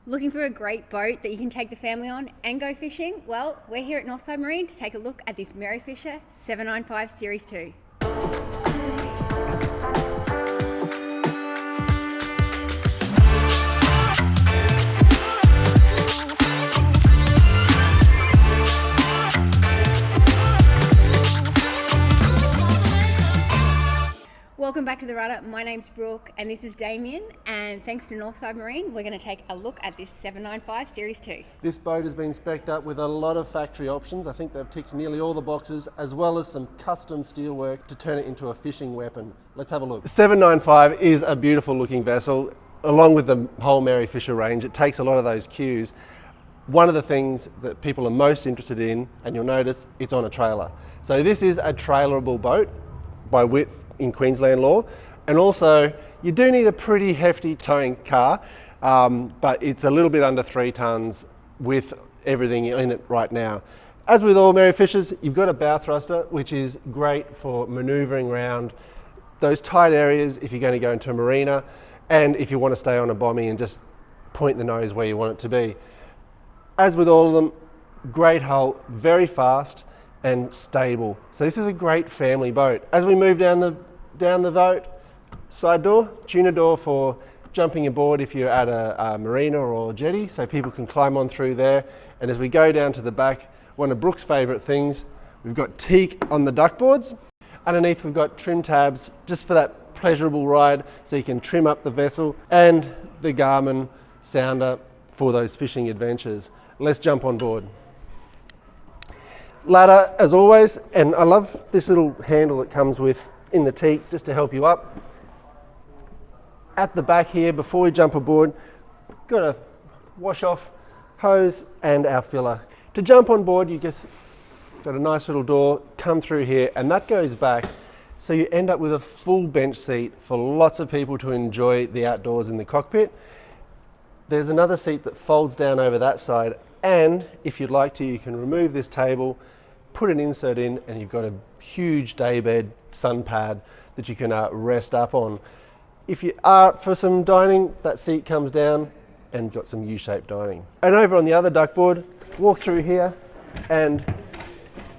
Looking for a great boat that you can take the family on and go fishing? Well, we're here at Northside Marine to take a look at this Merryfisher 795 Series 2. Welcome back to the Rudder. My name's Brooke and this is Damien, and thanks to Northside Marine, we're going to take a look at this 795 Series 2. This boat has been spec'd up with a lot of factory options. I think they've ticked nearly all the boxes, as well as some custom steelwork to turn it into a fishing weapon. Let's have a look. The 795 is a beautiful looking vessel, along with the whole Merryfisher range. It takes a lot of those cues. One of the things that people are most interested in, and you'll notice, it's on a trailer. So this is a trailerable boat by width in Queensland law, and also you do need a pretty hefty towing car, but it's a little bit under 3 tonnes with everything in it right now. As with all Merryfishers, you've got a bow thruster, which is great for manoeuvring around those tight areas if you're going to go into a marina, and if you want to stay on a bommy and just point the nose where you want it to be. As with all of them, great hull, very fast and stable. So this is a great family boat. As we move down the boat, side door, tuna door for jumping aboard if you're at a marina or jetty, so people can climb on through there. And as we go down to the back, one of Brooke's favourite things, we've got teak on the duck boards. Underneath we've got trim tabs just for that pleasurable ride, so you can trim up the vessel, and the Garmin sounder for those fishing adventures. Let's jump on board. Ladder as always, and I love this little handle that comes with in the teak just to help you up. At the back here, before we jump aboard, got a wash off hose and our filler. To jump on board, you just got a nice little door, come through here, and that goes back, so you end up with a full bench seat for lots of people to enjoy the outdoors in the cockpit. There's another seat that folds down over that side, and if you'd like to, you can remove this table, put an insert in, and you've got a huge daybed sun pad that you can rest up on. If you are up for some dining, that seat comes down and got some U-shaped dining. And over on the other duck board, walk through here, and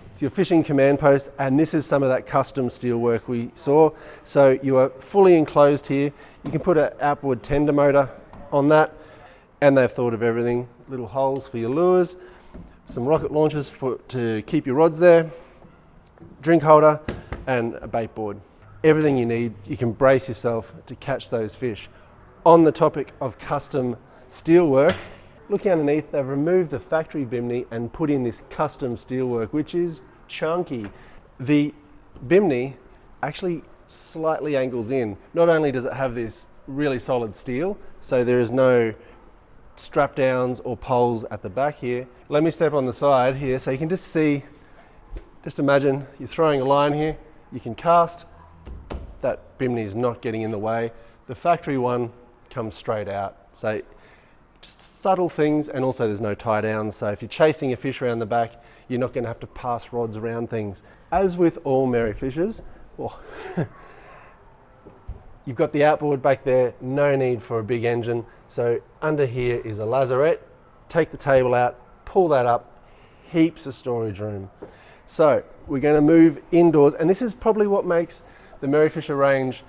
it's your fishing command post, and this is some of that custom steel work we saw. So you are fully enclosed here. You can put an outboard tender motor on that, and they've thought of everything. Little holes for your lures, some rocket launchers to keep your rods there, drink holder, and a bait board. Everything you need, you can brace yourself to catch those fish. On the topic of custom steelwork, looking underneath, they've removed the factory bimini and put in this custom steelwork, which is chunky. The bimini actually slightly angles in. Not only does it have this really solid steel, so there is no strap downs or poles at the back here. Let me step on the side here so you can just see, just imagine you're throwing a line here, you can cast, that bimini is not getting in the way. The factory one comes straight out. So just subtle things, and also there's no tie downs, so if you're chasing a fish around the back, you're not going to have to pass rods around things. As with all Merryfishers, you've got the outboard back there, no need for a big engine. So under here is a lazarette. Take the table out, pull that up, heaps of storage room. So we're going to move indoors, and this is probably what makes the Merryfisher range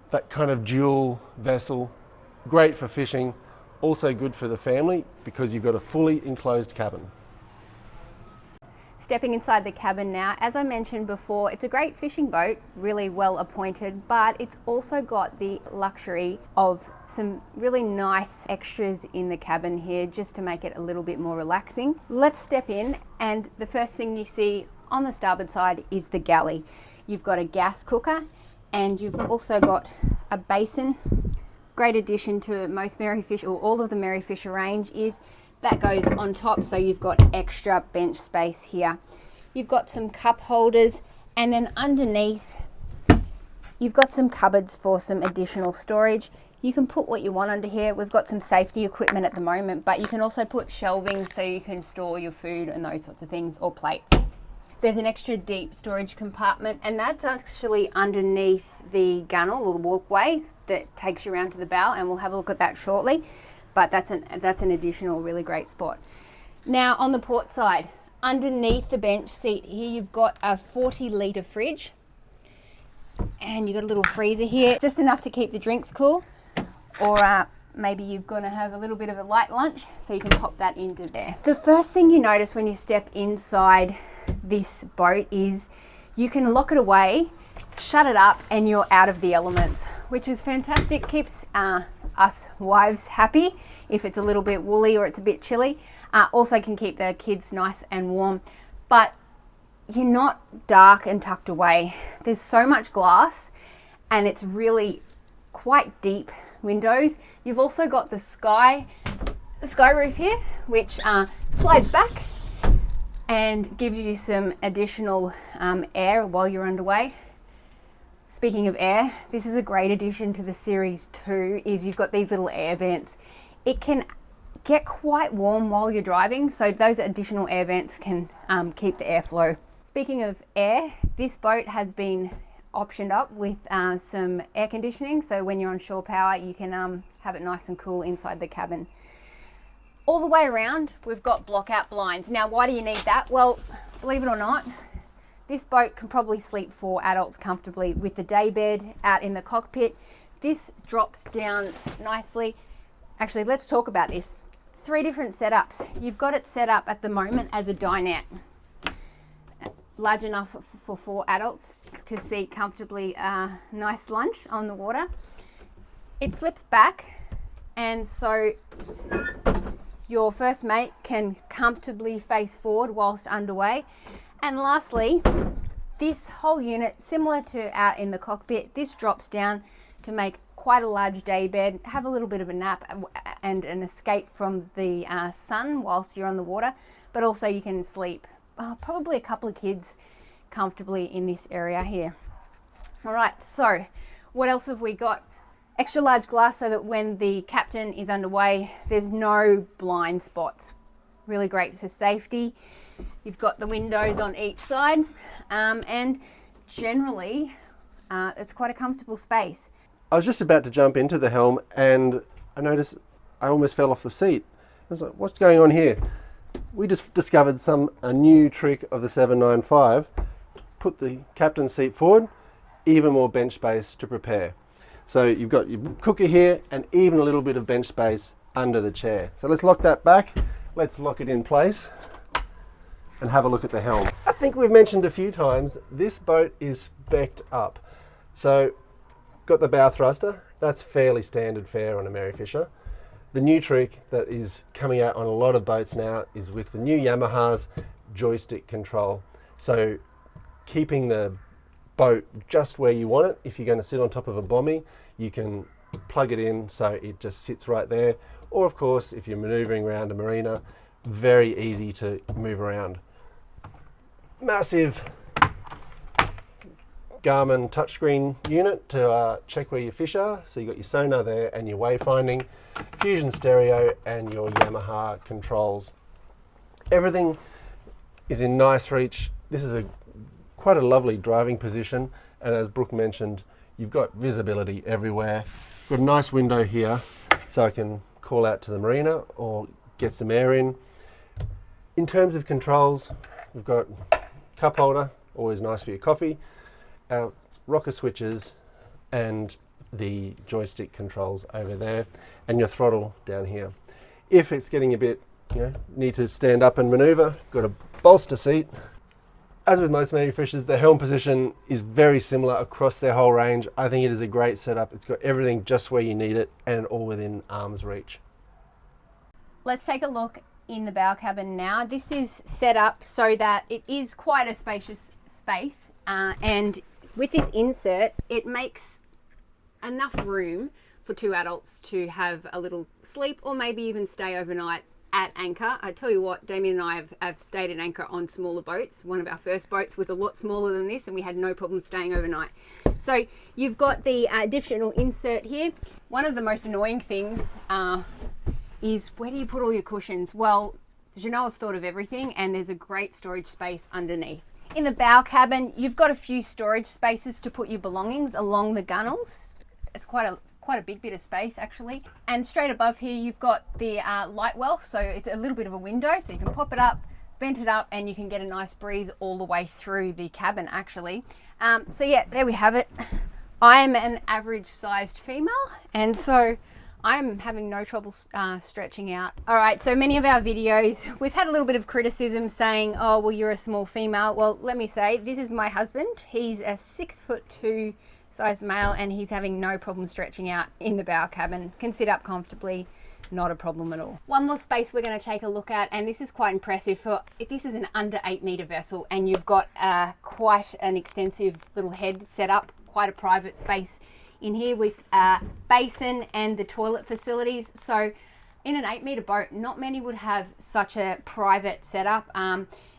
that kind of dual vessel. Great for fishing, also good for the family because you've got a fully enclosed cabin. Stepping inside the cabin now, as I mentioned before, it's a great fishing boat, really well appointed, but it's also got the luxury of some really nice extras in the cabin here just to make it a little bit more relaxing. Let's step in, and the first thing you see on the starboard side is the galley. You've got a gas cooker, and you've also got a basin. Great addition to most Merryfisher, or all of the Merryfisher range, is that goes on top, so you've got extra bench space here. You've got some cup holders, and then underneath you've got some cupboards for some additional storage. You can put what you want under here. We've got some safety equipment at the moment, but you can also put shelving so you can store your food and those sorts of things, or plates. There's an extra deep storage compartment, and that's actually underneath the gunnel or the walkway that takes you around to the bow, and we'll have a look at that shortly. but that's an additional really great spot. Now on the port side, underneath the bench seat here, you've got a 40-litre fridge, and you've got a little freezer here, just enough to keep the drinks cool, or maybe you've got to have a little bit of a light lunch, so you can pop that into there. The first thing you notice when you step inside this boat is you can lock it away, shut it up, and you're out of the elements, which is fantastic. Keeps us wives happy if it's a little bit woolly or it's a bit chilly. Also can keep the kids nice and warm, but you're not dark and tucked away. There's so much glass, and it's really quite deep windows. You've also got the sky roof here, which slides back and gives you some additional air while you're underway. Speaking of air, this is a great addition to the series too, is you've got these little air vents. It can get quite warm while you're driving, so those additional air vents can keep the airflow. Speaking of air, this boat has been optioned up with some air conditioning, so when you're on shore power you can have it nice and cool inside the cabin. All the way around we've got block out blinds. Now why do you need that? Well, believe it or not, this boat can probably sleep 4 adults comfortably with the day bed out in the cockpit. This drops down nicely. Actually, let's talk about this. 3 different setups. You've got it set up at the moment as a dinette, large enough for 4 adults to see comfortably a nice lunch on the water. It flips back, and so your first mate can comfortably face forward whilst underway. And lastly, this whole unit, similar to out in the cockpit, this drops down to make quite a large day bed, have a little bit of a nap and an escape from the sun whilst you're on the water, but also you can sleep probably a couple of kids comfortably in this area here. All right, so what else have we got? Extra large glass so that when the captain is underway, there's no blind spots. Really great for safety. You've got the windows on each side, and generally it's quite a comfortable space. I was just about to jump into the helm and I noticed I almost fell off the seat. I was like, what's going on here? We just discovered a new trick of the 795. Put the captain's seat forward, even more bench space to prepare. So you've got your cooker here and even a little bit of bench space under the chair. So let's lock that back. Let's lock it in place and have a look at the helm. I think we've mentioned a few times, this boat is spec'd up. So got the bow thruster, that's fairly standard fare on a Mary Fisher. The new trick that is coming out on a lot of boats now is with the new Yamaha's joystick control. So keeping the boat just where you want it. If you're going to sit on top of a bommy, you can plug it in so it just sits right there. Or of course, if you're maneuvering around a marina, very easy to move around. Massive Garmin touchscreen unit to check where your fish are. So you've got your sonar there and your wayfinding, Fusion stereo and your Yamaha controls. Everything is in nice reach. This is quite a lovely driving position, and as Brooke mentioned, you've got visibility everywhere. Got a nice window here so I can call out to the marina or get some air in. In terms of controls, we've got cup holder, always nice for your coffee, our rocker switches and the joystick controls over there, and your throttle down here. If it's getting a bit, need to stand up and maneuver, got a bolster seat. As with most Mary Fishers, the helm position is very similar across their whole range. I think it is a great setup. It's got everything just where you need it and all within arm's reach. Let's take a look in the bow cabin now. This is set up so that it is quite a spacious space, and with this insert, it makes enough room for 2 adults to have a little sleep or maybe even stay overnight at anchor. I tell you what, Damien and I have stayed at anchor on smaller boats. One of our first boats was a lot smaller than this and we had no problem staying overnight. So you've got the additional insert here. One of the most annoying things is, where do you put all your cushions? Well, as you know, I've thought of everything, and there's a great storage space underneath. In the bow cabin, you've got a few storage spaces to put your belongings along the gunnels. It's quite quite a big bit of space actually. And straight above here, you've got the light well. So it's a little bit of a window, so you can pop it up, vent it up, and you can get a nice breeze all the way through the cabin actually. So yeah, there we have it. I am an average sized female, and so I'm having no trouble stretching out. All right, so many of our videos, we've had a little bit of criticism saying, oh, well, you're a small female. Well, let me say, this is my husband. He's a 6'2" sized male, and he's having no problem stretching out in the bow cabin. Can sit up comfortably, not a problem at all. One more space we're going to take a look at, and this is quite impressive. This is an under 8 meter vessel, and you've got quite an extensive little head set up, quite a private space in here with basin and the toilet facilities. So in an 8 meter boat, not many would have such a private setup.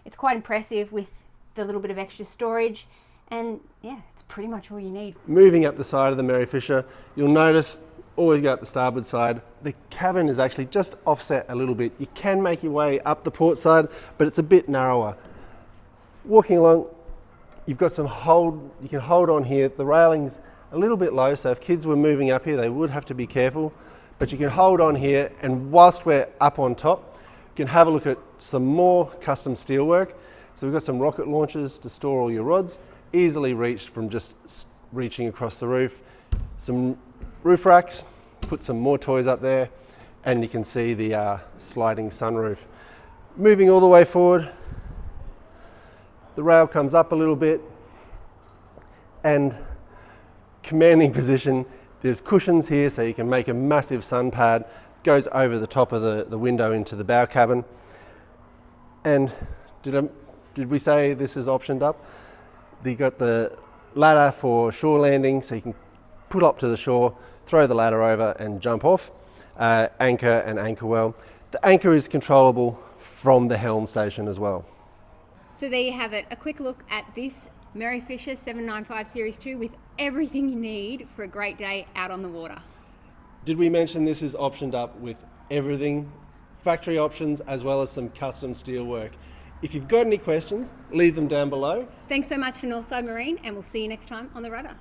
It's quite impressive with the little bit of extra storage, and yeah, it's pretty much all you need. Moving up the side of the Mary Fisher, you'll notice, always go up the starboard side, the cabin is actually just offset a little bit. You can make your way up the port side, but it's a bit narrower. Walking along, you've got some hold, you can hold on here. The railing's a little bit low, so if kids were moving up here, they would have to be careful, but you can hold on here, and whilst we're up on top, you can have a look at some more custom steelwork. So we've got some rocket launchers to store all your rods, easily reached from just reaching across the roof. Some roof racks, put some more toys up there, and you can see the sliding sunroof. Moving all the way forward, the rail comes up a little bit, and commanding position, there's cushions here so you can make a massive sun pad, goes over the top of the window into the bow cabin. And did we say this is optioned up? You got the ladder for shore landing, so you can put up to the shore, throw the ladder over and jump off. Anchor and anchor well. The anchor is controllable from the helm station as well. So there you have it, a quick look at this Mary Fisher 795 Series 2 with everything you need for a great day out on the water. Did we mention this is optioned up with everything? Factory options as well as some custom steel work. If you've got any questions, leave them down below. Thanks so much to Northside Marine, and we'll see you next time on the Rudder.